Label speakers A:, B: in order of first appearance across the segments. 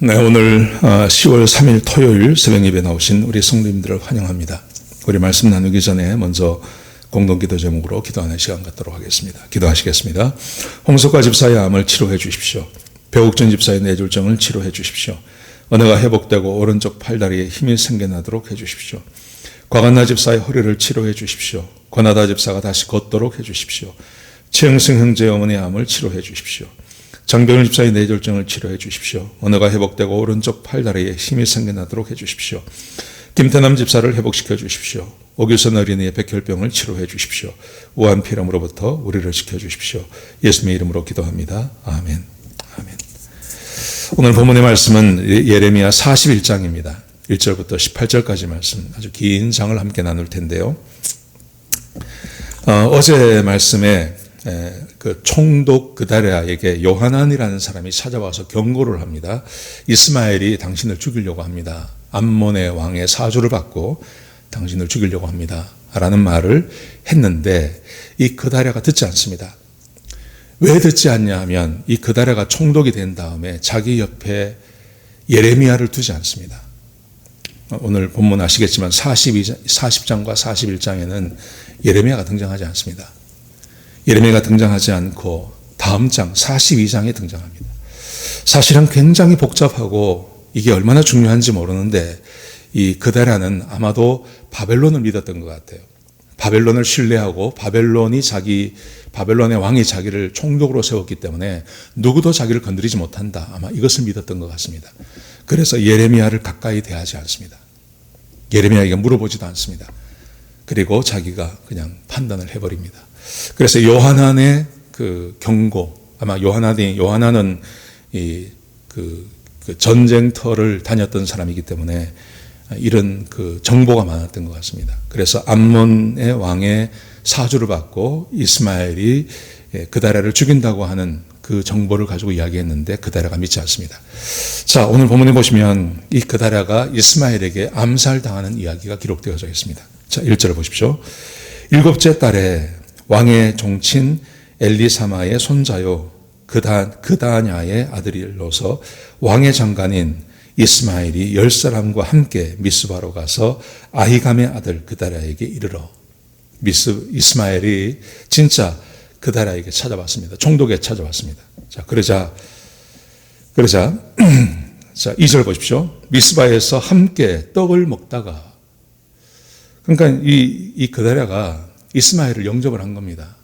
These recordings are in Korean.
A: 네, 오늘 10월 3일 토요일 새벽 예배 나오신 우리 성도님들을 환영합니다. 우리 말씀 나누기 전에 먼저 공동기도 제목으로 기도하는 시간 갖도록 하겠습니다. 기도하시겠습니다. 홍석화 집사의 암을 치료해 주십시오. 배옥준 집사의 뇌졸중을 치료해 주십시오. 언어가 회복되고 오른쪽 팔다리에 힘이 생겨나도록 해 주십시오. 곽한나 집사의 허리를 치료해 주십시오. 권하다 집사가 다시 걷도록 해 주십시오. 최영승 형제 어머니의 암을 치료해 주십시오. 장병일 집사의 뇌졸중을 치료해 주십시오. 언어가 회복되고 오른쪽 팔다리에 힘이 생겨나도록 해 주십시오. 김태남 집사를 회복시켜 주십시오. 오규선 어린이의 백혈병을 치료해 주십시오. 우한 피렴으로부터 우리를 지켜주십시오. 예수님의 이름으로 기도합니다. 아멘. 아멘. 오늘 본문의 말씀은 예레미야 41장입니다. 1절부터 18절까지 말씀, 아주 긴 장을 함께 나눌 텐데요. 어제 말씀에 그 총독 그다랴에게 요하난이라는 사람이 찾아와서 경고를 합니다. 이스마엘이 당신을 죽이려고 합니다. 암몬의 왕의 사주를 받고 당신을 죽이려고 합니다. 라는 말을 했는데 이 그다랴가 듣지 않습니다. 왜 듣지 않냐 하면 이 그다랴가 총독이 된 다음에 자기 옆에 예레미야를 두지 않습니다. 오늘 본문 아시겠지만 40장과 41장에는 예레미야가 등장하지 않습니다. 예레미야가 등장하지 않고 다음 장 42장에 등장합니다. 사실은 굉장히 복잡하고 이게 얼마나 중요한지 모르는데 이 그다랴는 아마도 바벨론을 믿었던 것 같아요. 바벨론을 신뢰하고 바벨론의 왕이 자기를 총독으로 세웠기 때문에 누구도 자기를 건드리지 못한다. 아마 이것을 믿었던 것 같습니다. 그래서 예레미야를 가까이 대하지 않습니다. 예레미야에게 물어보지도 않습니다. 그리고 자기가 그냥 판단을 해버립니다. 그래서 요하난의 그 경고, 아마 요하난은 그 전쟁터를 다녔던 사람이기 때문에 이런 그 정보가 많았던 것 같습니다. 그래서 암몬의 왕의 사주를 받고 이스마엘이 그다랴를 죽인다고 하는 그 정보를 가지고 이야기했는데 그다랴가 믿지 않습니다. 자, 오늘 본문에 보시면 이 그다랴가 이스마엘에게 암살당하는 이야기가 기록되어져 있습니다. 자, 1절을 보십시오. 7째 달에 왕의 종친 엘리사마의 손자요 그다냐의 아들로서 왕의 장관인 이스마엘이 10사람과 함께 미스바로 가서 아히감의 아들 그다랴에게 이르러. 이스마엘이 진짜 그다랴에게 찾아왔습니다. 총독에 찾아왔습니다. 자, 그러자 자, 2절 보십시오. 미스바에서 함께 떡을 먹다가, 그러니까 이 그다랴가 이스마엘을 영접을 한 겁니다.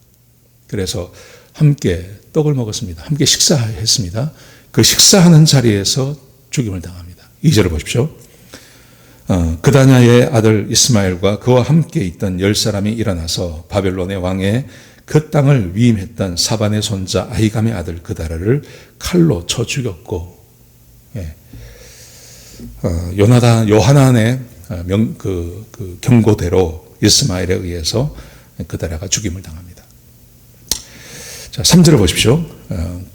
A: 그래서 함께 떡을 먹었습니다. 함께 식사했습니다. 그 식사하는 자리에서 죽임을 당합니다. 2절을 보십시오. 그다냐의 아들 이스마엘과 그와 함께 있던 10사람이 일어나서 바벨론의 왕의 그 땅을 위임했던 사반의 손자 아히감의 아들 그다랴를 칼로 쳐 죽였고, 요하난의 그 경고대로 이스마엘에 의해서 그다랴가 죽임을 당합니다. 자, 3절을 보십시오.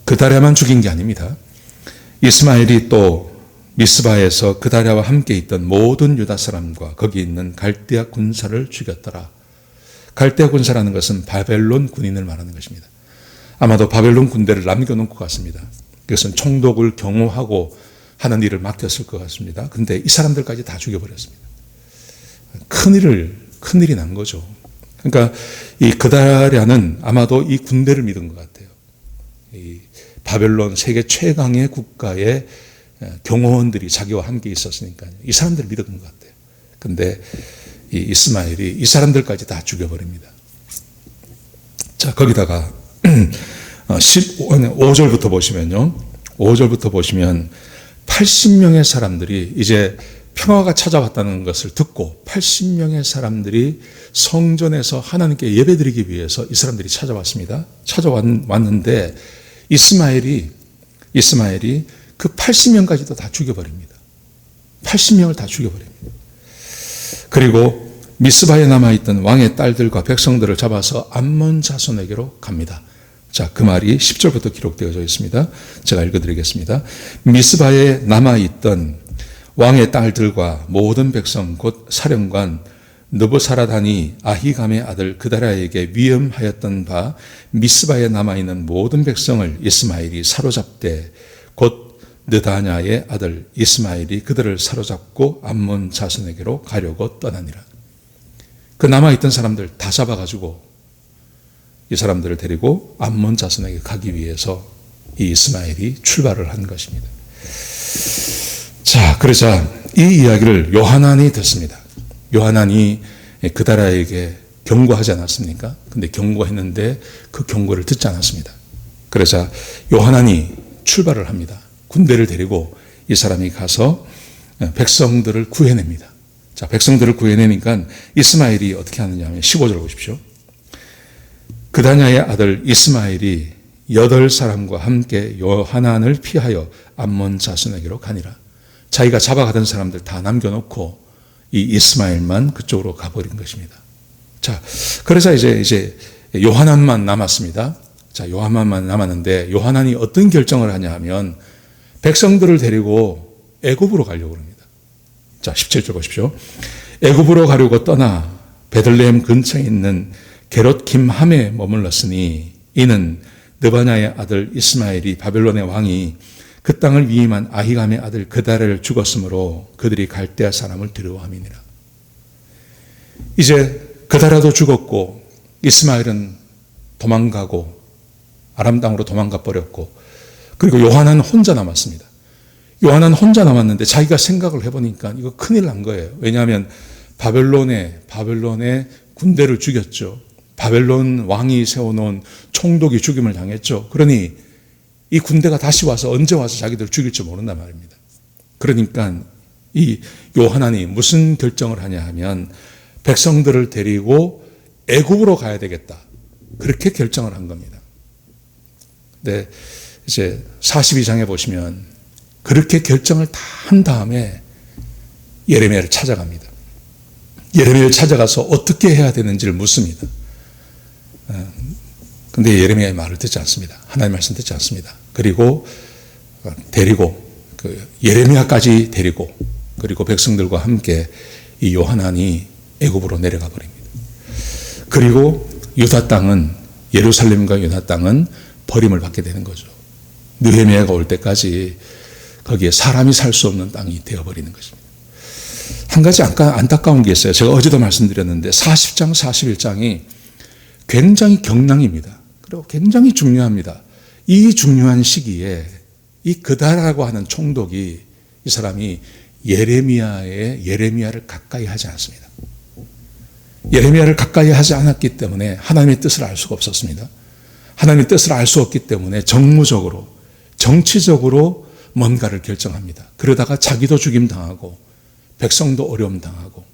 A: 그다랴만 죽인 게 아닙니다. 이스마엘이 또 미스바에서 그다랴와 함께 있던 모든 유다 사람과 거기 있는 갈대아 군사를 죽였더라. 갈대아 군사라는 것은 바벨론 군인을 말하는 것입니다. 아마도 바벨론 군대를 남겨놓고 갔습니다. 그것은 총독을 경호하고 하는 일을 맡겼을 것 같습니다. 근데 이 사람들까지 다 죽여버렸습니다. 큰일이 난 거죠. 그러니까 이 그다랴는 아마도 이 군대를 믿은 것 같아요. 이 바벨론 세계 최강의 국가의 경호원들이 자기와 함께 있었으니까요. 이 사람들을 믿은 것 같아요. 근데 이 이스마엘이 이 사람들까지 다 죽여버립니다. 자, 거기다가 5절부터 보시면요. 5절부터 보시면 80명의 사람들이 이제 평화가 찾아왔다는 것을 듣고 80명의 사람들이 성전에서 하나님께 예배드리기 위해서 이 사람들이 찾아왔습니다. 찾아왔는데 이스마엘이 그 80명까지도 다 죽여버립니다. 80명을 다 죽여버립니다. 그리고 미스바에 남아있던 왕의 딸들과 백성들을 잡아서 암몬 자손에게로 갑니다. 자, 그 말이 10절부터 기록되어져 있습니다. 제가 읽어드리겠습니다. 미스바에 남아있던 왕의 딸들과 모든 백성 곧 사령관 느부사라단이 아히감의 아들 그다랴에게 위임하였던 바 미스바에 남아있는 모든 백성을 이스마엘이 사로잡되 곧 느다냐의 아들 이스마엘이 그들을 사로잡고 암몬 자손에게로 가려고 떠나니라. 그 남아있던 사람들 다 잡아가지고 이 사람들을 데리고 암몬 자손에게 가기 위해서 이 이스마엘이 출발을 한 것입니다. 자, 그러자 이 이야기를 요하난이 듣습니다. 요하난이 그다라에게 경고하지 않았습니까? 근데 경고했는데 그 경고를 듣지 않았습니다. 그러자 요하난이 출발을 합니다. 군대를 데리고 이 사람이 가서 백성들을 구해냅니다. 자, 백성들을 구해내니까 이스마엘이 어떻게 하느냐 하면 15절 보십시오. 그다냐의 아들 이스마엘이 8사람과 함께 요하난을 피하여 암몬 자손에게로 가니라. 자기가 잡아가던 사람들 다 남겨놓고 이 이스마엘만 그쪽으로 가버린 것입니다. 자, 그래서 이제 요하난만 남았습니다. 자, 요하난만 남았는데 요하난이 어떤 결정을 하냐 하면 백성들을 데리고 애굽으로 가려고 합니다. 자, 17절 보십시오. 애굽으로 가려고 떠나 베들레헴 근처에 있는 게롯 김함에 머물렀으니 이는 느바냐의 아들 이스마엘이 바벨론의 왕이 그 땅을 위임한 아히감의 아들 그다라를 죽었으므로 그들이 갈대아 사람을 두려워함이니라. 이제 그다라도 죽었고 이스마엘은 도망가고 아람 땅으로 도망가 버렸고 그리고 요하난 혼자 남았습니다. 요하난 혼자 남았는데 자기가 생각을 해보니까 이거 큰일 난 거예요. 왜냐하면 바벨론의 군대를 죽였죠. 바벨론 왕이 세워놓은 총독이 죽임을 당했죠. 그러니 이 군대가 다시 와서 언제 와서 자기들 죽일지 모른단 말입니다. 그러니까 이 요하난이 무슨 결정을 하냐 하면 백성들을 데리고 애굽으로 가야 되겠다. 그렇게 결정을 한 겁니다. 근데 이제 42장에 보시면 그렇게 결정을 다 한 다음에 예레미야를 찾아갑니다. 예레미야를 찾아가서 어떻게 해야 되는지를 묻습니다. 근데 예레미야의 말을 듣지 않습니다. 하나님의 말씀 듣지 않습니다. 그리고 데리고 예레미야까지 데리고 그리고 백성들과 함께 이 요하난이 애굽으로 내려가 버립니다. 그리고 유다 땅은 예루살렘과 유다 땅은 버림을 받게 되는 거죠. 느헤미야가 올 때까지 거기에 사람이 살 수 없는 땅이 되어버리는 것입니다. 한 가지 안타까운 게 있어요. 제가 어제도 말씀드렸는데 40장, 41장이 굉장히 경랑입니다. 그리고 굉장히 중요합니다. 이 중요한 시기에 이 그다라고 하는 총독이 이 사람이 예레미야를 가까이 하지 않습니다. 예레미야를 가까이 하지 않았기 때문에 하나님의 뜻을 알 수가 없었습니다. 하나님의 뜻을 알 수 없기 때문에 정무적으로, 정치적으로 뭔가를 결정합니다. 그러다가 자기도 죽임당하고 백성도 어려움 당하고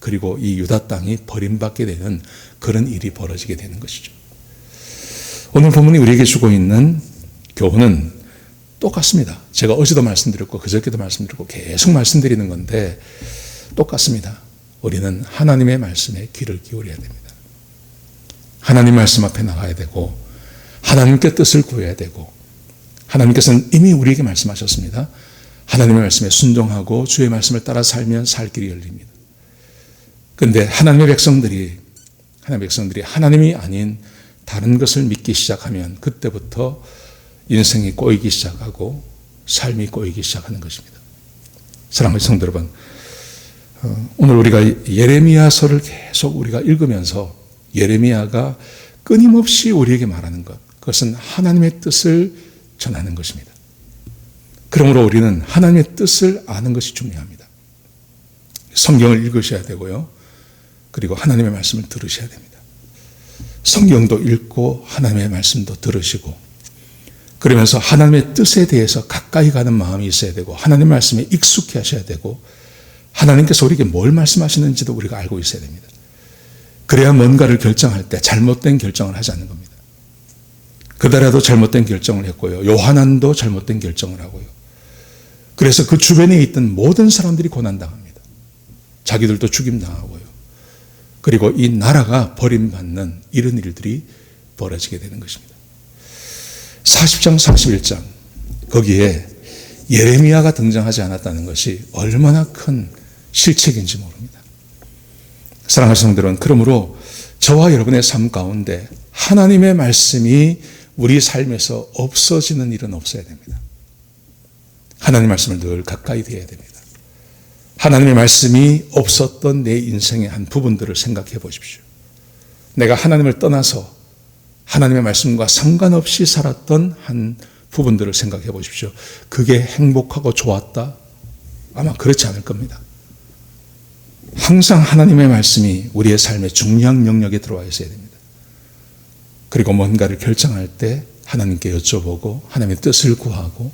A: 그리고 이 유다 땅이 버림받게 되는 그런 일이 벌어지게 되는 것이죠. 오늘 본문이 우리에게 주고 있는 교훈은 똑같습니다. 제가 어제도 말씀드렸고 그저께도 말씀드렸고 계속 말씀드리는 건데 똑같습니다. 우리는 하나님의 말씀에 귀를 기울여야 됩니다. 하나님 말씀 앞에 나가야 되고 하나님께 뜻을 구해야 되고 하나님께서는 이미 우리에게 말씀하셨습니다. 하나님의 말씀에 순종하고 주의 말씀을 따라 살면 살 길이 열립니다. 그런데 하나님의 백성들이 하나님이 아닌 다른 것을 믿기 시작하면 그때부터 인생이 꼬이기 시작하고 삶이 꼬이기 시작하는 것입니다. 사랑하는 성도 여러분, 오늘 우리가 예레미야서를 계속 우리가 읽으면서 예레미야가 끊임없이 우리에게 말하는 것, 그것은 하나님의 뜻을 전하는 것입니다. 그러므로 우리는 하나님의 뜻을 아는 것이 중요합니다. 성경을 읽으셔야 되고요. 그리고 하나님의 말씀을 들으셔야 됩니다. 성경도 읽고 하나님의 말씀도 들으시고 그러면서 하나님의 뜻에 대해서 가까이 가는 마음이 있어야 되고 하나님의 말씀에 익숙해 하셔야 되고 하나님께서 우리에게 뭘 말씀하시는지도 우리가 알고 있어야 됩니다. 그래야 뭔가를 결정할 때 잘못된 결정을 하지 않는 겁니다. 그다라도 잘못된 결정을 했고요. 요하난도 잘못된 결정을 하고요. 그래서 그 주변에 있던 모든 사람들이 고난당합니다. 자기들도 죽임당하고요. 그리고 이 나라가 버림받는 이런 일들이 벌어지게 되는 것입니다. 40장, 41장 거기에 예레미야가 등장하지 않았다는 것이 얼마나 큰 실책인지 모릅니다. 사랑하는 성도들은 그러므로 저와 여러분의 삶 가운데 하나님의 말씀이 우리 삶에서 없어지는 일은 없어야 됩니다. 하나님 말씀을 늘 가까이 대해야 됩니다. 하나님의 말씀이 없었던 내 인생의 한 부분들을 생각해 보십시오. 내가 하나님을 떠나서 하나님의 말씀과 상관없이 살았던 한 부분들을 생각해 보십시오. 그게 행복하고 좋았다? 아마 그렇지 않을 겁니다. 항상 하나님의 말씀이 우리의 삶의 중요한 영역에 들어와 있어야 됩니다. 그리고 뭔가를 결정할 때 하나님께 여쭤보고 하나님의 뜻을 구하고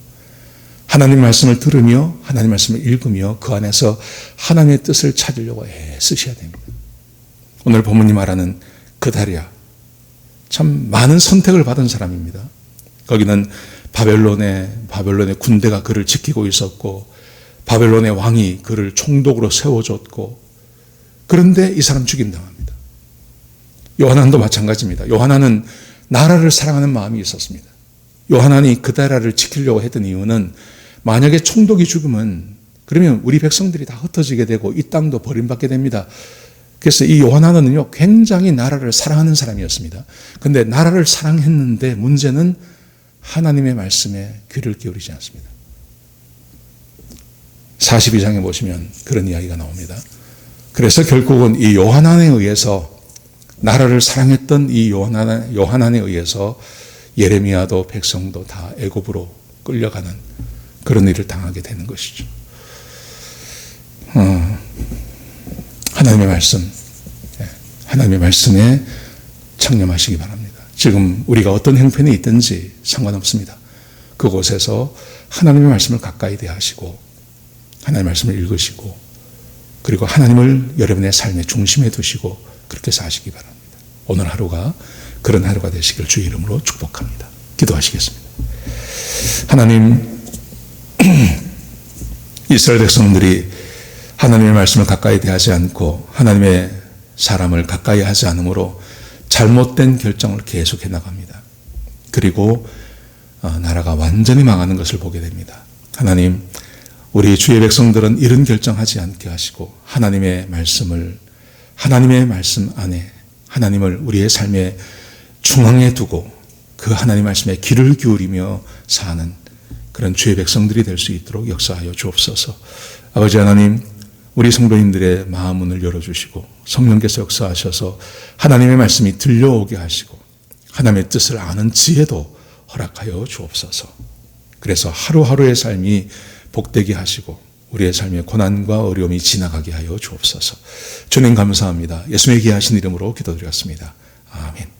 A: 하나님 말씀을 들으며 하나님 말씀을 읽으며 그 안에서 하나님의 뜻을 찾으려고 애쓰셔야 됩니다. 오늘 본문이 말하는 그다랴, 참 많은 선택을 받은 사람입니다. 거기는 바벨론의 군대가 그를 지키고 있었고 바벨론의 왕이 그를 총독으로 세워줬고, 그런데 이 사람 죽임당합니다. 요하난도 마찬가지입니다. 요하난은 나라를 사랑하는 마음이 있었습니다. 요하난이 그다랴를 지키려고 했던 이유는 만약에 총독이 죽으면 그러면 우리 백성들이 다 흩어지게 되고 이 땅도 버림받게 됩니다. 그래서 이 요하난은요, 굉장히 나라를 사랑하는 사람이었습니다. 그런데 나라를 사랑했는데 문제는 하나님의 말씀에 귀를 기울이지 않습니다. 42장에 보시면 그런 이야기가 나옵니다. 그래서 결국은 이 요하난에 의해서, 나라를 사랑했던 이 요하난에 의해서 예레미야도 백성도 다 애굽으로 끌려가는 그런 일을 당하게 되는 것이죠. 하나님의 말씀, 하나님의 말씀에 창념하시기 바랍니다. 지금 우리가 어떤 형편에 있든지 상관없습니다. 그곳에서 하나님의 말씀을 가까이 대하시고 하나님의 말씀을 읽으시고 그리고 하나님을 여러분의 삶의 중심에 두시고 그렇게 사시기 바랍니다. 오늘 하루가 그런 하루가 되시길 주의 이름으로 축복합니다. 기도하시겠습니다. 하나님, 이스라엘 백성들이 하나님의 말씀을 가까이 대하지 않고 하나님의 사람을 가까이 하지 않으므로 잘못된 결정을 계속해 나갑니다. 그리고 나라가 완전히 망하는 것을 보게 됩니다. 하나님, 우리 주의 백성들은 이런 결정하지 않게 하시고 하나님의 말씀 안에 하나님을 우리의 삶의 중앙에 두고 그 하나님 말씀에 귀를 기울이며 사는 그런 주의 백성들이 될 수 있도록 역사하여 주옵소서. 아버지 하나님, 우리 성도님들의 마음 문을 열어주시고 성령께서 역사하셔서 하나님의 말씀이 들려오게 하시고 하나님의 뜻을 아는 지혜도 허락하여 주옵소서. 그래서 하루하루의 삶이 복되게 하시고 우리의 삶의 고난과 어려움이 지나가게 하여 주옵소서. 주님 감사합니다. 예수님의 귀하신 이름으로 기도드렸습니다. 아멘.